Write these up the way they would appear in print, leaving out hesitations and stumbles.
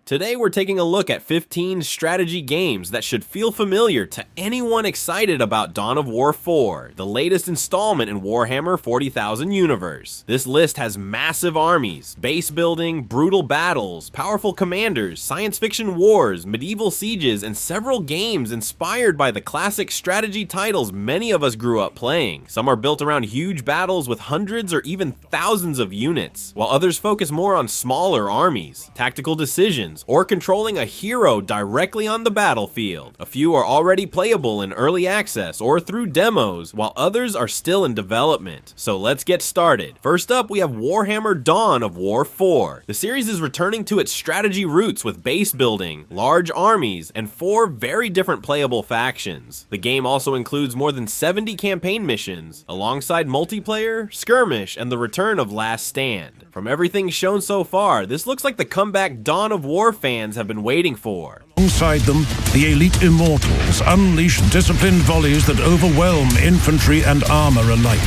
Today we're taking a look at 15 strategy games that should feel familiar to anyone excited about Dawn of War 4, the latest installment in Warhammer 40,000 universe. This list has massive armies, base building, brutal battles, powerful commanders, science fiction wars, medieval sieges, and several games inspired by the classic strategy titles many of us grew up playing. Some are built around huge battles with hundreds or even thousands of units, while others focus more on smaller armies, tactical decisions, or controlling a hero directly on the battlefield. A few are already playable in early access or through demos, while others are still in development. So let's get started. First up, we have Warhammer Dawn of War 4. The series is returning to its strategy roots with base building, large armies, and 4 very different playable factions. The game also includes more than 70 campaign missions, alongside multiplayer, skirmish, and the return of Last Stand. From everything shown so far, this looks like the comeback Dawn of War fans have been waiting for. Alongside them, the elite Immortals unleash disciplined volleys that overwhelm infantry and armor alike.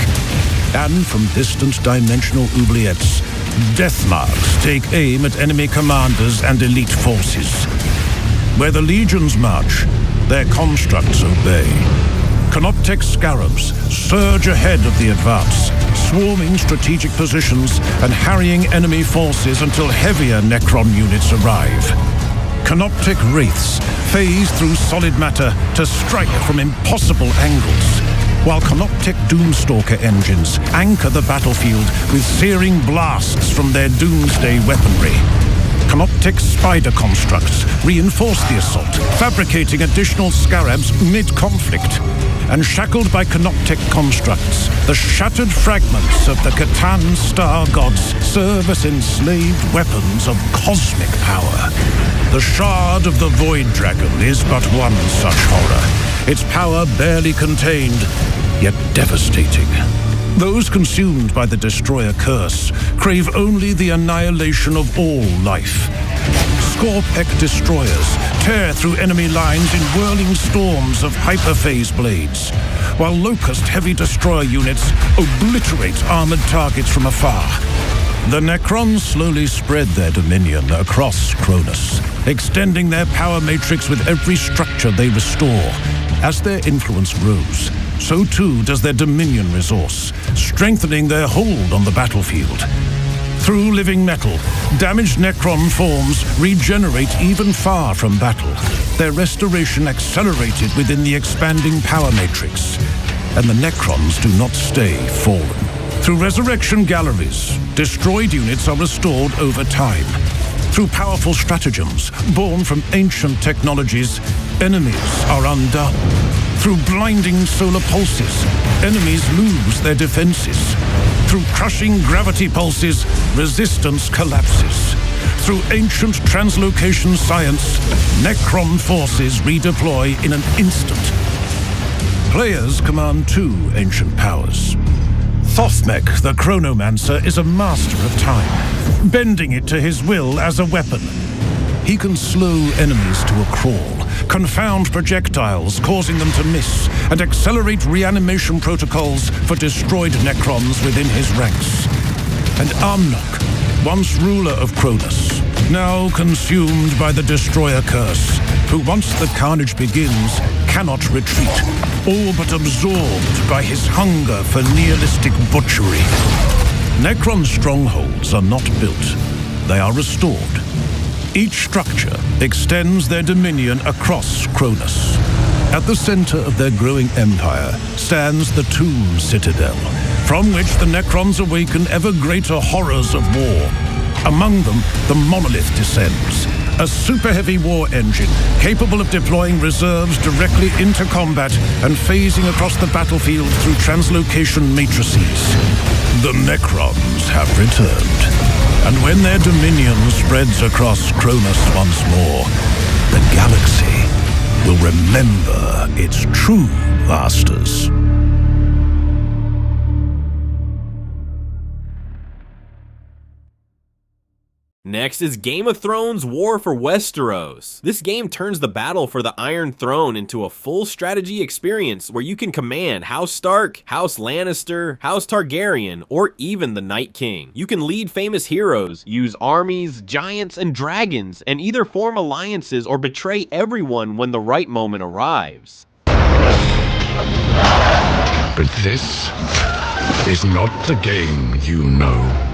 And from distant dimensional oubliettes, death marks take aim at enemy commanders and elite forces. Where the legions march, their constructs obey. Canoptek scarabs surge ahead of the advance, swarming strategic positions and harrying enemy forces until heavier Necron units arrive. Canoptek wraiths phase through solid matter to strike from impossible angles, while Canoptek Doomstalker engines anchor the battlefield with searing blasts from their doomsday weaponry. Canoptek spider constructs reinforce the assault, fabricating additional scarabs mid-conflict. And shackled by Canoptek constructs, the shattered fragments of the Catan star gods serve as enslaved weapons of cosmic power. The shard of the Void Dragon is but one such horror, its power barely contained, yet devastating. Those consumed by the Destroyer curse crave only the annihilation of all life. Scorpek destroyers tear through enemy lines in whirling storms of hyperphase blades, while Locust heavy destroyer units obliterate armored targets from afar. The Necrons slowly spread their dominion across Cronus, extending their power matrix with every structure they restore. As their influence grows, so too does their dominion resource, strengthening their hold on the battlefield. Through living metal, damaged Necron forms regenerate even far from battle, their restoration accelerated within the expanding power matrix. And the Necrons do not stay fallen. Through resurrection galleries, destroyed units are restored over time. Through powerful stratagems born from ancient technologies, enemies are undone. Through blinding solar pulses, enemies lose their defenses. Through crushing gravity pulses, resistance collapses. Through ancient translocation science, Necron forces redeploy in an instant. Players command 2 ancient powers. Thothmek, the Chronomancer, is a master of time, bending it to his will as a weapon. He can slow enemies to a crawl, confound projectiles, causing them to miss, and accelerate reanimation protocols for destroyed Necrons within his ranks. And Amnok, once ruler of Cronus, now consumed by the Destroyer curse, who once the carnage begins, cannot retreat, all but absorbed by his hunger for nihilistic butchery. Necron strongholds are not built, they are restored. Each structure extends their dominion across Cronus. At the center of their growing empire stands the Tomb Citadel, from which the Necrons awaken ever greater horrors of war. Among them, the Monolith descends, a super-heavy war engine capable of deploying reserves directly into combat and phasing across the battlefield through translocation matrices. The Necrons have returned. And when their dominion spreads across Cronus once more, the galaxy will remember its true masters. Next is Game of Thrones War for Westeros. This game turns the battle for the Iron Throne into a full strategy experience where you can command House Stark, House Lannister, House Targaryen, or even the Night King. You can lead famous heroes, use armies, giants, and dragons, and either form alliances or betray everyone when the right moment arrives. But this is not the game you know.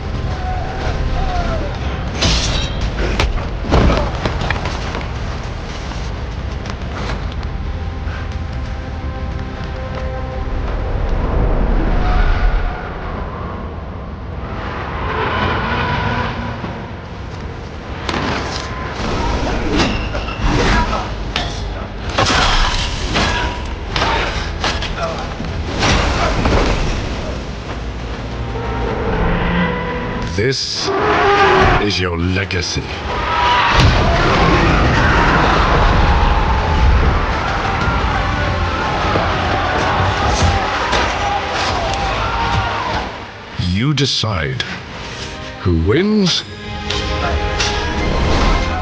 This is your legacy. You decide who wins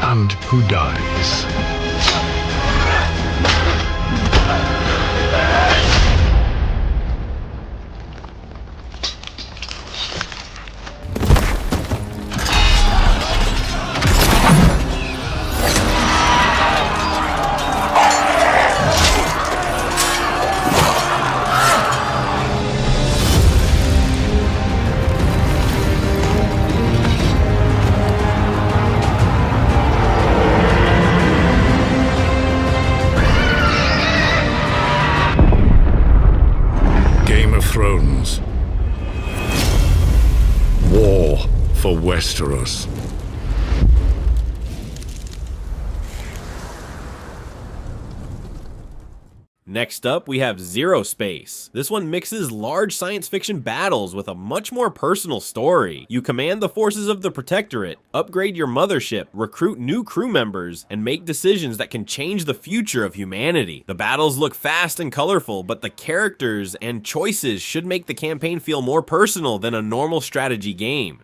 and who dies. Thrones. War for Westeros. Next up, we have ZeroSpace. This one mixes large science fiction battles with a much more personal story. You command the forces of the Protectorate, upgrade your mothership, recruit new crew members, and make decisions that can change the future of humanity. The battles look fast and colorful, but the characters and choices should make the campaign feel more personal than a normal strategy game.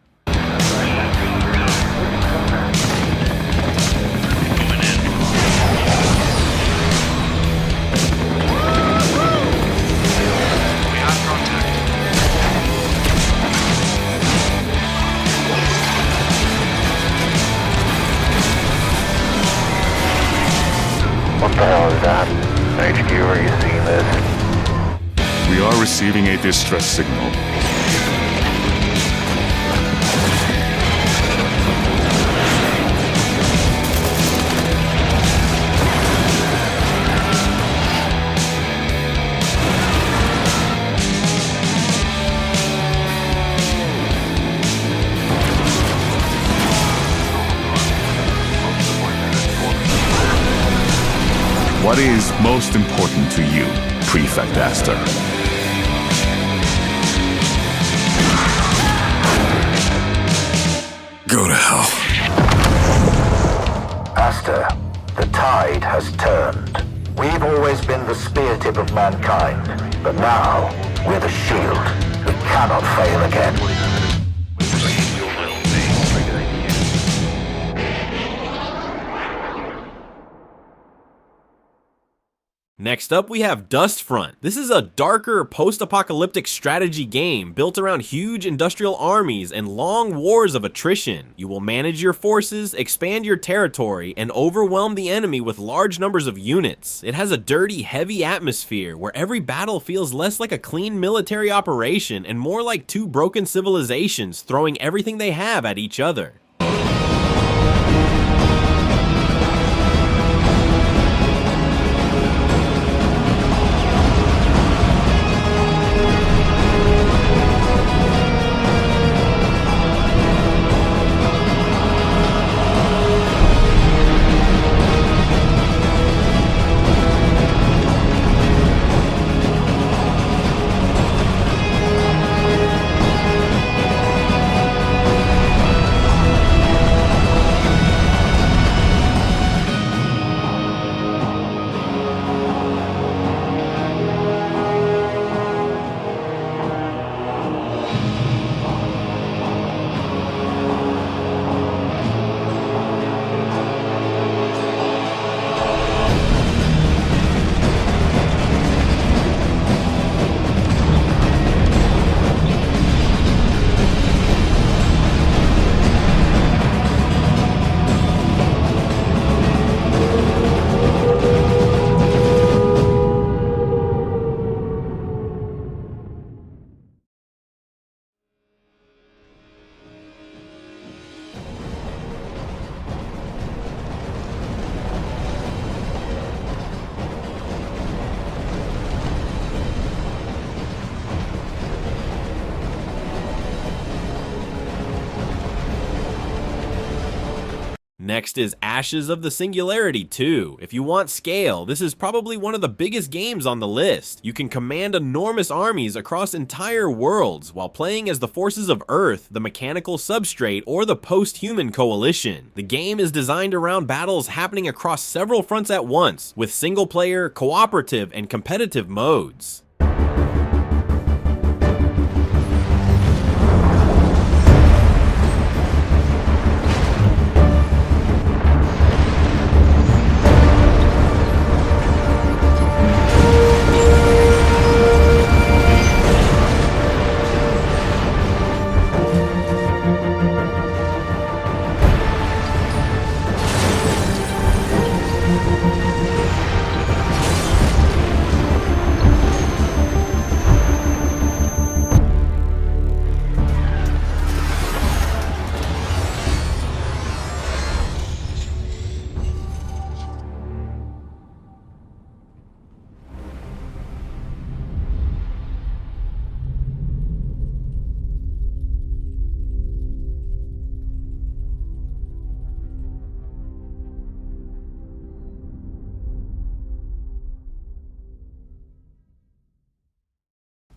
What the hell is that? HQ, are you seeing this? We are receiving a distress signal. What is most important to you, Prefect Aster? Go to hell. Aster, the tide has turned. We've always been the spear tip of mankind, but now we're the shield. We cannot fail again. Next up, we have Dustfront. This is a darker, post-apocalyptic strategy game built around huge industrial armies and long wars of attrition. You will manage your forces, expand your territory, and overwhelm the enemy with large numbers of units. It has a dirty, heavy atmosphere where every battle feels less like a clean military operation and more like two broken civilizations throwing everything they have at each other. Next is Ashes of the Singularity II. If you want scale, this is probably one of the biggest games on the list. You can command enormous armies across entire worlds while playing as the forces of Earth, the mechanical substrate, or the post-human coalition. The game is designed around battles happening across several fronts at once, with single-player, cooperative, and competitive modes.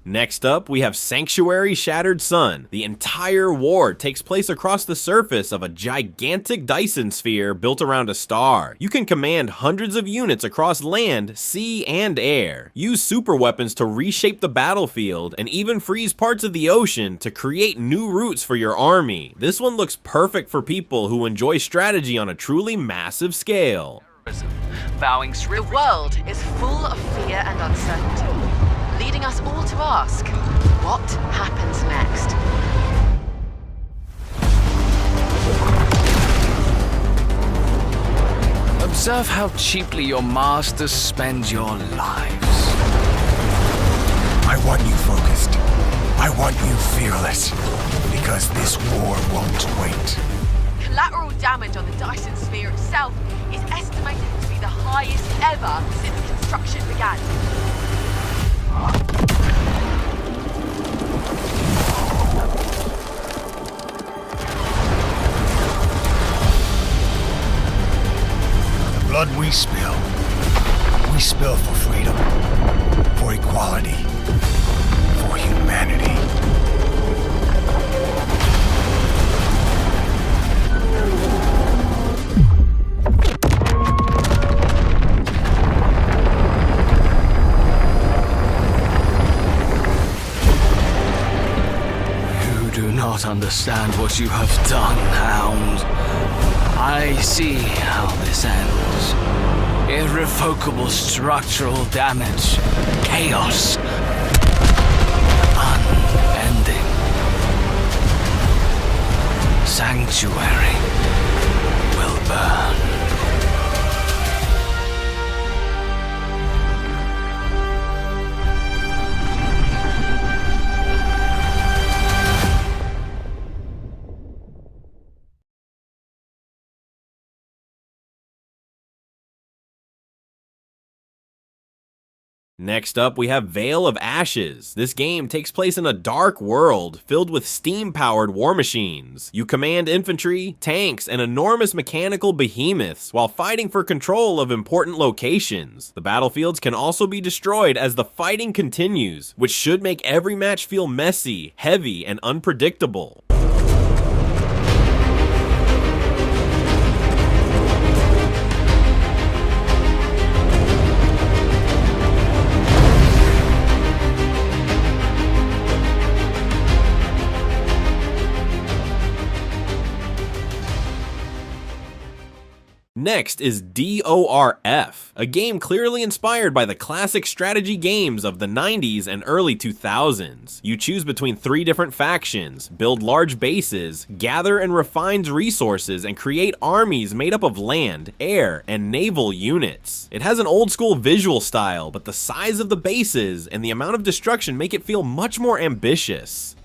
Next up, we have Sanctuary Shattered Sun. The entire war takes place across the surface of a gigantic Dyson sphere built around a star. You can command hundreds of units across land, sea, and air. Use super weapons to reshape the battlefield, and even freeze parts of the ocean to create new routes for your army. This one looks perfect for people who enjoy strategy on a truly massive scale. The world is full of fear and uncertainty, leading us all to ask, what happens next? Observe how cheaply your masters spend your lives. I want you focused. I want you fearless. Because this war won't wait. Collateral damage on the Dyson sphere itself is estimated to be the highest ever since construction began. The blood we spill for freedom, for equality, for humanity. Not understand what you have done, Hound. I see how this ends. Irrevocable structural damage. Chaos. Unending. Sanctuary will burn. Next up, we have Veil of Ashes. This game takes place in a dark world filled with steam-powered war machines. You command infantry, tanks, and enormous mechanical behemoths while fighting for control of important locations. The battlefields can also be destroyed as the fighting continues, which should make every match feel messy, heavy, and unpredictable. Next is D.O.R.F, a game clearly inspired by the classic strategy games of the 90s and early 2000s. You choose between 3 different factions, build large bases, gather and refine resources, and create armies made up of land, air, and naval units. It has an old school visual style, but the size of the bases and the amount of destruction make it feel much more ambitious.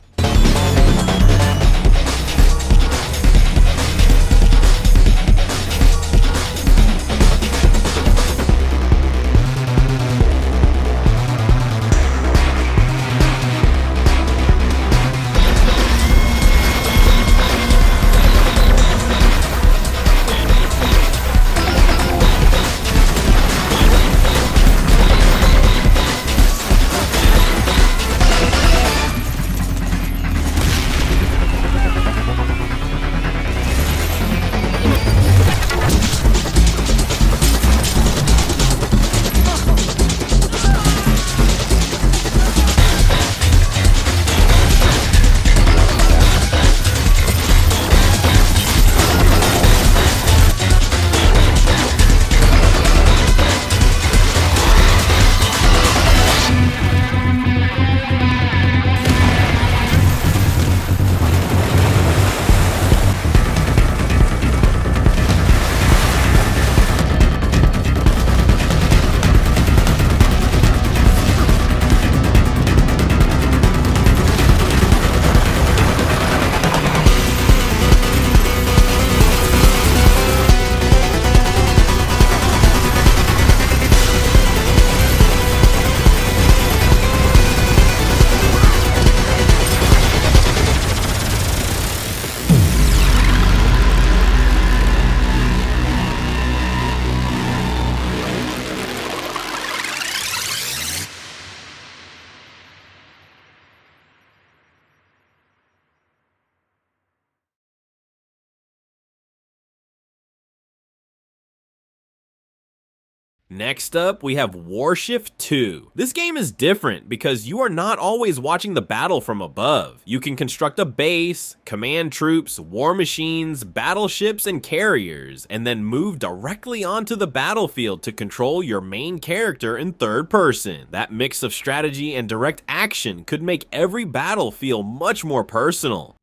Next up, we have WARSHIFT 2. This game is different because you are not always watching the battle from above. You can construct a base, command troops, war machines, battleships, and carriers, and then move directly onto the battlefield to control your main character in third person. That mix of strategy and direct action could make every battle feel much more personal.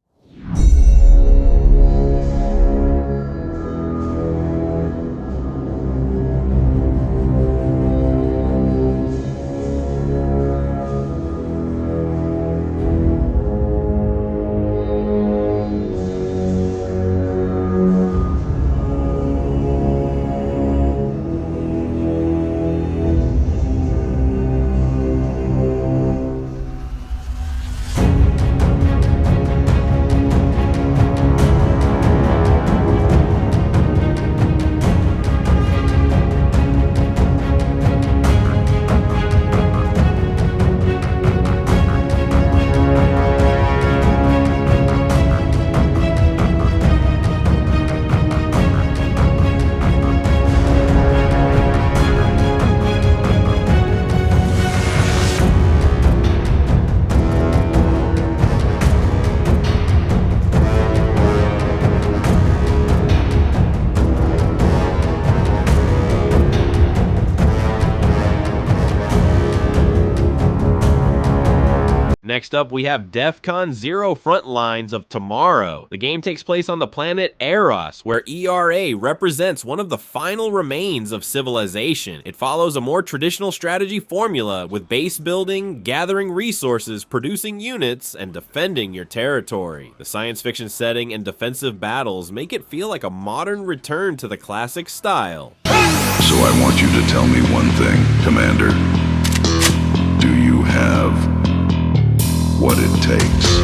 Next up, we have Defcon Zero Frontlines of Tomorrow. The game takes place on the planet Eros, where ERA represents one of the final remains of civilization. It follows a more traditional strategy formula with base building, gathering resources, producing units, and defending your territory. The science fiction setting and defensive battles make it feel like a modern return to the classic style. So I want you to tell me one thing, Commander. Do you have what it takes?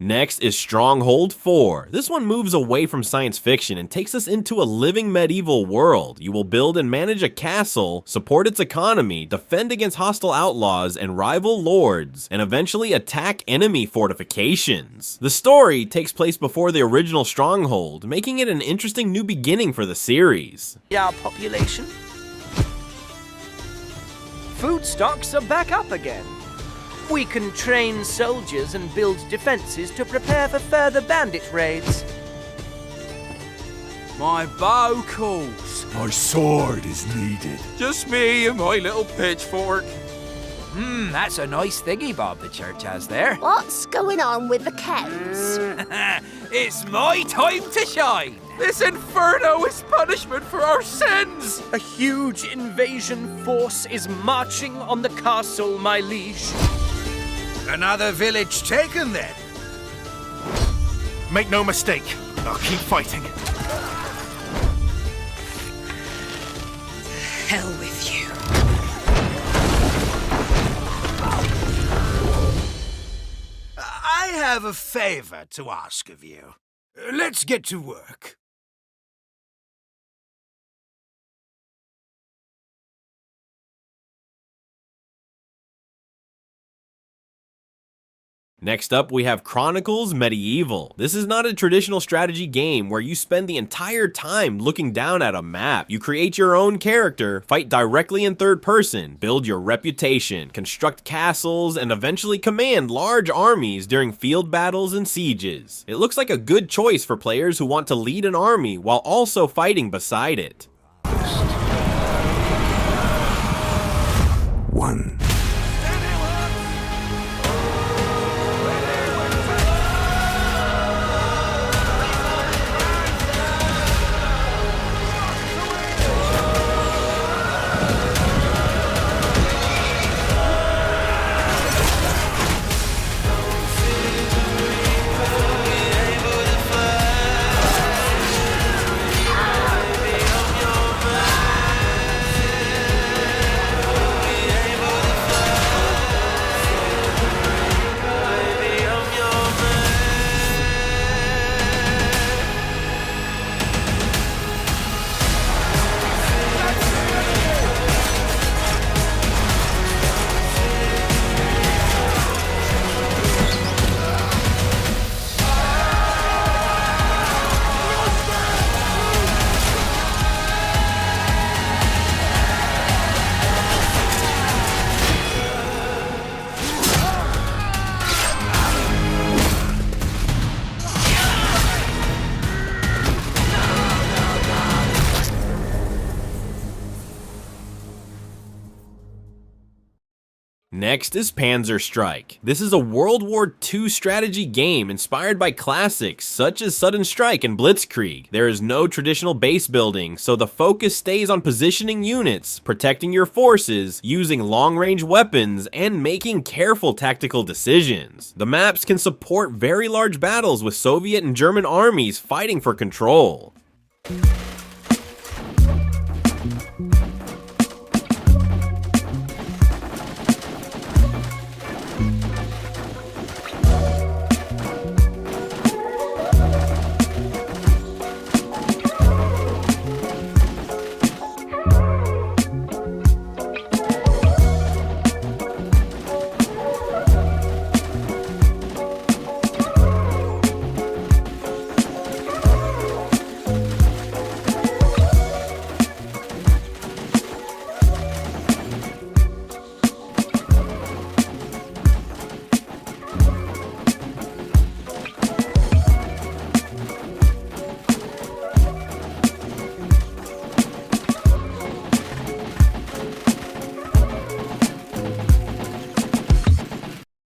Next is Stronghold 4. This one moves away from science fiction and takes us into a living medieval world. You will build and manage a castle, support its economy, defend against hostile outlaws and rival lords, and eventually attack enemy fortifications. The story takes place before the original Stronghold, making it an interesting new beginning for the series. Our population? Food stocks are back up again. We can train soldiers and build defenses to prepare for further bandit raids. My bow calls. My sword is needed. Just me and my little pitchfork. That's a nice thingy bob the church has there. What's going on with the cows? It's my time to shine. This inferno is punishment for our sins. A huge invasion force is marching on the castle, my liege. Another village taken, then? Make no mistake, I'll keep fighting. Hell with you. I have a favor to ask of you. Let's get to work. Next up, we have Chronicles Medieval. This is not a traditional strategy game where you spend the entire time looking down at a map. You create your own character, fight directly in third person, build your reputation, construct castles, and eventually command large armies during field battles and sieges. It looks like a good choice for players who want to lead an army while also fighting beside it. 1. Next is Panzer Strike. This is a World War II strategy game inspired by classics such as Sudden Strike and Blitzkrieg. There is no traditional base building, so the focus stays on positioning units, protecting your forces, using long-range weapons, and making careful tactical decisions. The maps can support very large battles with Soviet and German armies fighting for control.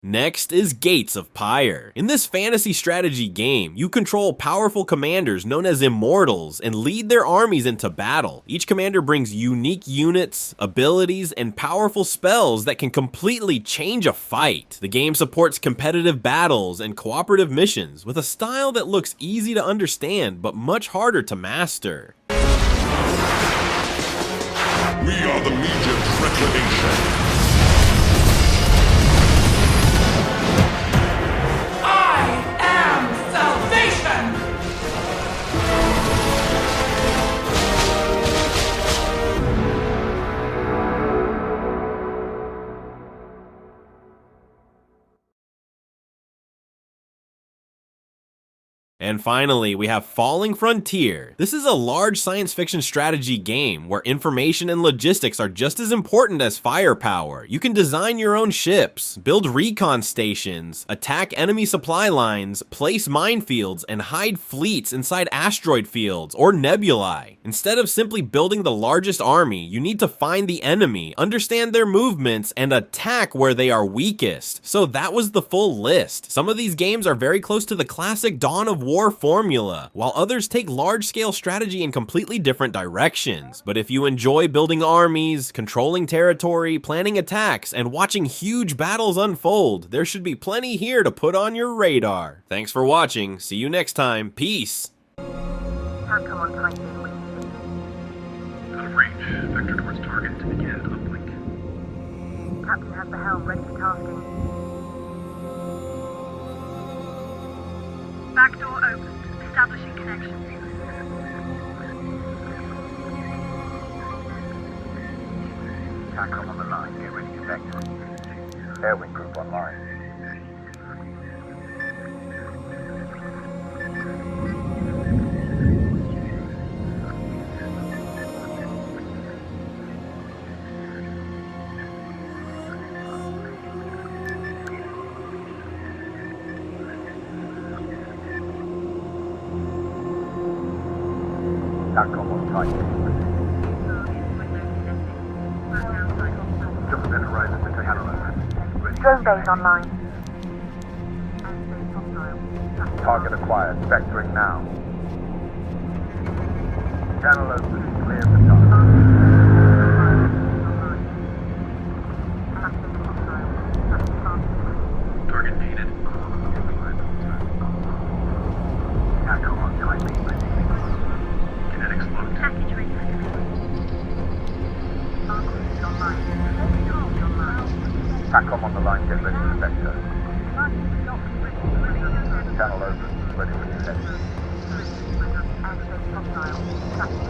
Next is Gates of Pyre. In this fantasy strategy game, you control powerful commanders known as Immortals and lead their armies into battle. Each commander brings unique units, abilities, and powerful spells that can completely change a fight. The game supports competitive battles and cooperative missions with a style that looks easy to understand but much harder to master. We are the Legion's reclamation. And finally, we have Falling Frontier. This is a large science fiction strategy game where information and logistics are just as important as firepower. You can design your own ships, build recon stations, attack enemy supply lines, place minefields, and hide fleets inside asteroid fields or nebulae. Instead of simply building the largest army, you need to find the enemy, understand their movements, and attack where they are weakest. So that was the full list. Some of these games are very close to the classic Dawn of War formula, while others take large-scale strategy in completely different directions. But if you enjoy building armies, controlling territory, planning attacks, and watching huge battles unfold, there should be plenty here to put on your radar. Thanks for watching. See you next time. Peace. Captain towards target to begin uplink. Captain has the helm ready for tasking. Back door open. Establishing connection. TACOM on the line. Get ready to vector. Airwing group online. TACOM on tight. Just been horizon to channel over. Drone base online. Target acquired. Vectoring now. Channel open. Clear for target. Target needed. TACOM on tight. Kinetics locked. Package ready for delivery. TACOM on the line. Get ready for vector. Channel open. Ready for descent.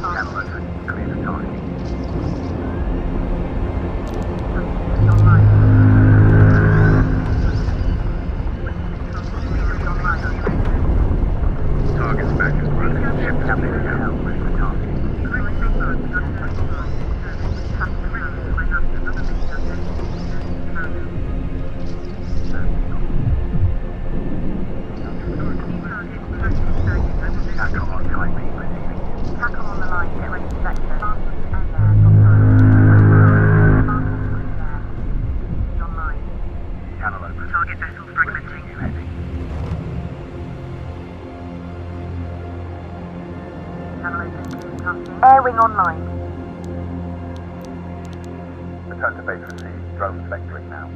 Channel open. Clear the target. Target's back is broken. Ship Captain at the helm. Ready for target. TACOM on the line, get ready to Return to base received. Drones vectoring now.